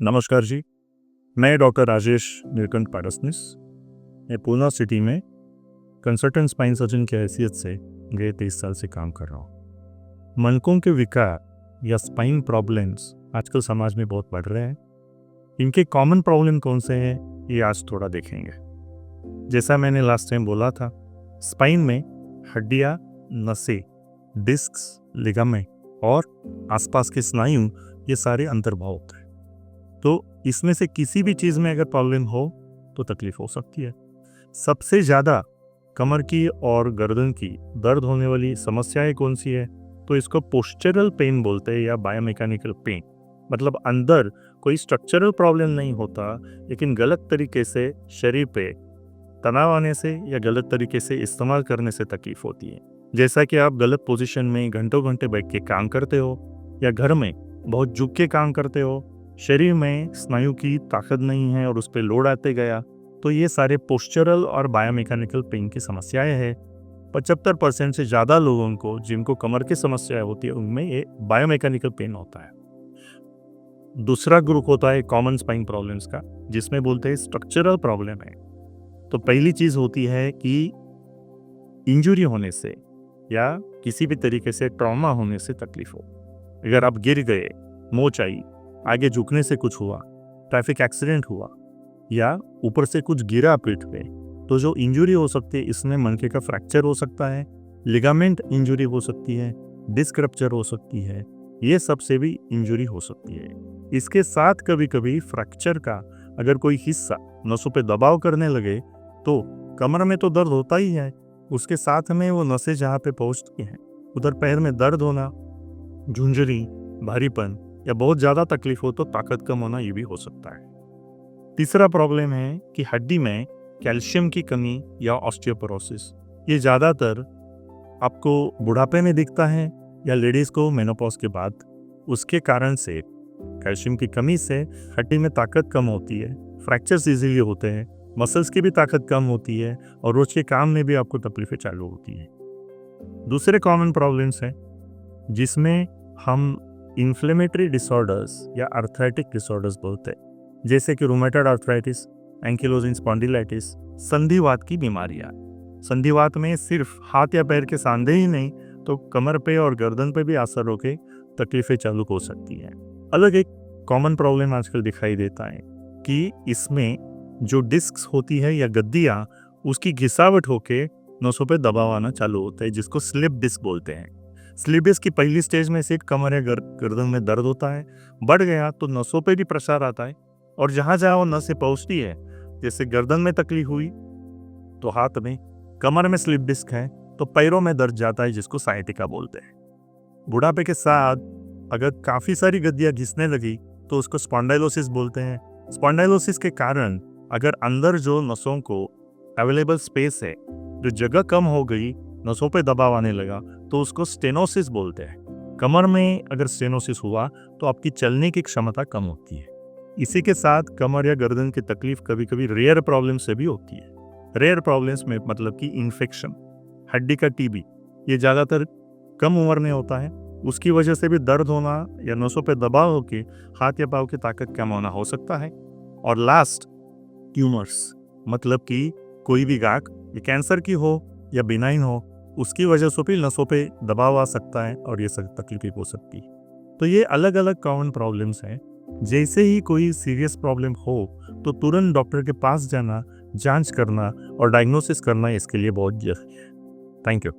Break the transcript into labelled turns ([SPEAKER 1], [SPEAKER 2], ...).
[SPEAKER 1] नमस्कार जी। मैं डॉक्टर राजेश नीलकंठ पारसनिस। मैं पूना सिटी में कंसल्टेंट स्पाइन सर्जन की हैसियत से गए 23 साल से काम कर रहा हूँ। मनकों के विकार या स्पाइन प्रॉब्लम्स आजकल समाज में बहुत बढ़ रहे हैं। इनके कॉमन प्रॉब्लम कौन से हैं ये आज थोड़ा देखेंगे। जैसा मैंने लास्ट टाइम बोला था, स्पाइन में हड्डियाँ, नसें, डिस्क्स, लिगामेंट और आसपास के स्नायु ये सारे अंतर्भाव होते हैं। तो इसमें से किसी भी चीज़ में अगर प्रॉब्लम हो तो तकलीफ हो सकती है। सबसे ज़्यादा कमर की और गर्दन की दर्द होने वाली समस्याएं कौन सी है, तो इसको पोस्चरल पेन बोलते हैं या बायोमैकेनिकल पेन। मतलब अंदर कोई स्ट्रक्चरल प्रॉब्लम नहीं होता, लेकिन गलत तरीके से शरीर पे तनाव आने से या गलत तरीके से इस्तेमाल करने से तकलीफ होती है। जैसा कि आप गलत पोजीशन में घंटों घंटे बैठ के काम करते हो या घर में बहुत झुक के काम करते हो, शरीर में स्नायु की ताकत नहीं है और उस पर लोड आते गया, तो ये सारे पोस्चरल और बायोमैकेनिकल पेन की समस्याएं हैं। 75% से ज़्यादा लोगों को जिनको कमर की समस्याएं होती है उनमें ये बायोमैकेनिकल पेन होता है। दूसरा ग्रुप होता है कॉमन स्पाइन प्रॉब्लम्स का, जिसमें बोलते हैं स्ट्रक्चरल प्रॉब्लम है। तो पहली चीज़ होती है कि इंजुरी होने से या किसी भी तरीके से ट्रॉमा होने से तकलीफ हो। अगर आप गिर गए, मोच आई, आगे झुकने से कुछ हुआ, ट्रैफिक एक्सीडेंट हुआ या ऊपर से कुछ गिरा पीठ पे, तो जो इंजरी हो सकती है इसमें मनके का फ्रैक्चर हो सकता है, लिगामेंट इंजरी हो सकती है, डिस्क रप्चर हो सकती है, ये सब से भी इंजरी हो सकती है। इसके साथ कभी कभी फ्रैक्चर का अगर कोई हिस्सा नसों पे दबाव करने लगे तो कमर में तो दर्द होता ही है, उसके साथ में वो नसें जहाँ पे पहुँचती हैं उधर पैर में दर्द होना, झुंझरी, भारीपन या बहुत ज़्यादा तकलीफ हो तो ताकत कम होना ये भी हो सकता है। तीसरा प्रॉब्लम है कि हड्डी में कैल्शियम की कमी या ऑस्टियोपोरोसिस। ये ज़्यादातर आपको बुढ़ापे में दिखता है या लेडीज़ को मेनोपॉज के बाद। उसके कारण से कैल्शियम की कमी से हड्डी में ताकत कम होती है, फ्रैक्चर्स इजीली होते हैं, मसल्स की भी ताकत कम होती है और रोज के काम में भी आपको तकलीफें चालू होती है। दूसरे कॉमन प्रॉब्लम्स हैं जिसमें हम इन्फ्लेमेटरी डिसऑर्डर्स या आर्थराइटिक डिसऑर्डर्स बोलते हैं, जैसे कि रूमेटॉइड आर्थराइटिस, एंकिलोजिंग स्पॉन्डिलाइटिस, संधिवात की बीमारियां। संधिवात में सिर्फ हाथ या पैर के सांधे ही नहीं तो कमर पे और गर्दन पे भी असर होकर तकलीफें चालू हो सकती हैं। अलग एक कॉमन प्रॉब्लम आजकल दिखाई देता है कि इसमें जो डिस्क्स होती है या गद्दियाँ, उसकी घिसावट होके नसों पे दबाव आना चालू होता है, जिसको स्लिप डिस्क बोलते हैं। स्लिप डिस्क की पहली स्टेज में सिर्फ कमर या गर्दन में दर्द होता है, बढ़ गया तो नसों पे भी प्रसार आता है और जहाँ जहाँ वो नसें पहुँचती है, जैसे गर्दन में तकलीफ हुई तो हाथ में, कमर में स्लिप डिस्क है तो पैरों में दर्द जाता है, जिसको साइटिका बोलते हैं। बुढ़ापे के साथ अगर काफ़ी सारी गद्दियाँ घिसने लगी तो उसको स्पॉन्डाइलोसिस बोलते हैं। स्पॉन्डाइलोसिस के कारण अगर अंदर जो नसों को अवेलेबल स्पेस है, जो जगह कम हो गई, नसों पे दबाव आने लगा तो उसको स्टेनोसिस बोलते हैं। कमर में अगर स्टेनोसिस हुआ तो आपकी चलने की क्षमता कम होती है। इसी के साथ कमर या गर्दन की तकलीफ कभी कभी रेयर प्रॉब्लम से भी होती है। रेयर प्रॉब्लम्स में मतलब कि इन्फेक्शन, हड्डी का टीबी, ये ज़्यादातर कम उम्र में होता है, उसकी वजह से भी दर्द होना या नसों पे दबाव होके हाथ या पाँव की ताकत कम होना हो सकता है। और लास्ट, ट्यूमर्स, मतलब कि कोई भी गांठ, ये कैंसर की हो या बिनाइन हो, उसकी वजह से भी नसों पे दबाव आ सकता है और ये सब तकलीफें हो सकती है। तो ये अलग अलग कॉमन प्रॉब्लम्स हैं। जैसे ही कोई सीरियस प्रॉब्लम हो तो तुरंत डॉक्टर के पास जाना, जांच करना और डायग्नोसिस करना इसके लिए बहुत जरूरी है। Thank you.